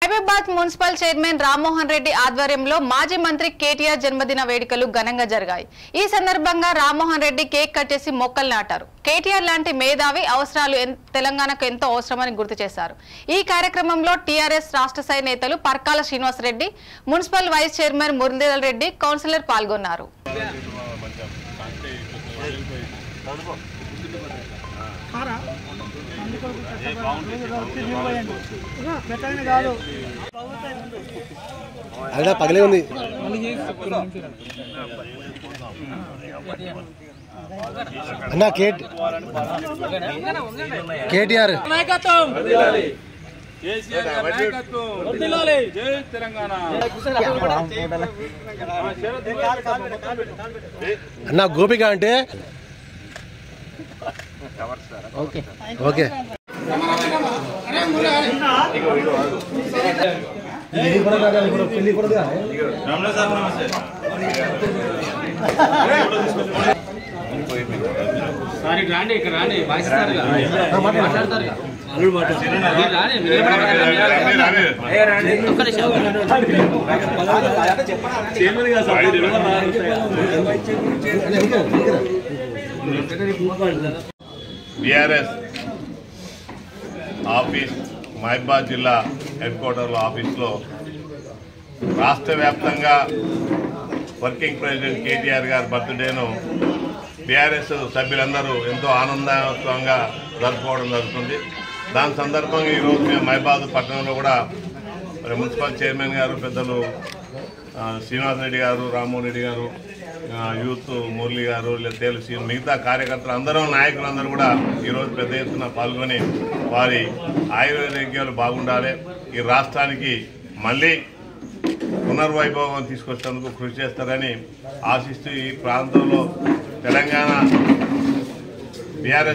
Mahabubabad municipal chairman Rammohan Reddy ఆధ్వర్యంలో మాజీ మంత్రి కేటీఆర్ జన్మదిన వేడుకలు ఘనంగా జరిగాయి। ఈ సందర్భంగా రామ్మోహన్ రెడ్డి కేక్ కట్ చేసి మొక్కలు నాటారు। కేటీఆర్ లాంటి మేధావి అవసరాలు తెలంగాణకు ఎంతో అవసరమని గుర్తు చేశారు। ఈ కార్యక్రమంలో టీఆర్ఎస్ రాష్ట్ర స్థాయి నేతలు Parkala Srinivas Reddy, municipal vice chairman Muralidhar Reddy, councillor పాల్గొన్నారు। అలా పగలే ఉంది అన్న కేటీఆర్ నాయకత్వం కేసీఆర్ నాయకత్వం వర్ధిల్లాలి జై తెలంగాణ అన్న గోపిక అంటే ఓకే ఓకే సారీ రాండి ఇక్కడ రాండి వాయిస్తారు మాట్లాడతారు టీఆర్ఎస్ ఆఫీస్ మహబూబాబాద్ జిల్లా హెడ్ క్వార్టర్లో ఆఫీస్లో రాష్ట్ర వ్యాప్తంగా వర్కింగ్ ప్రెసిడెంట్ కేటీఆర్ గారి బర్త్డేను టీఆర్ఎస్ సభ్యులందరూ ఎంతో ఆనందోత్సవంగా జరుపుకోవడం జరుగుతుంది। దాని సందర్భంగా ఈరోజు మేము మహబూబాబాద్ పట్టణంలో కూడా మున్సిపల్ చైర్మన్ గారు పెద్దలు శ్రీనివాస్ రెడ్డి గారు, రామ్మోహన్ రెడ్డి గారు, యూత్ మురళి గారు, లేదా మిగతా కార్యకర్తలు అందరూ నాయకులందరూ కూడా ఈరోజు పెద్ద ఎత్తున పాల్గొని వారి ఆయుర్వేద్యాలు బాగుండాలి, ఈ రాష్ట్రానికి మళ్ళీ పునర్వైభవం తీసుకొచ్చేందుకు కృషి చేస్తారని ఆశిస్తూ ఈ ప్రాంతంలో తెలంగాణ టీఆర్ఎస్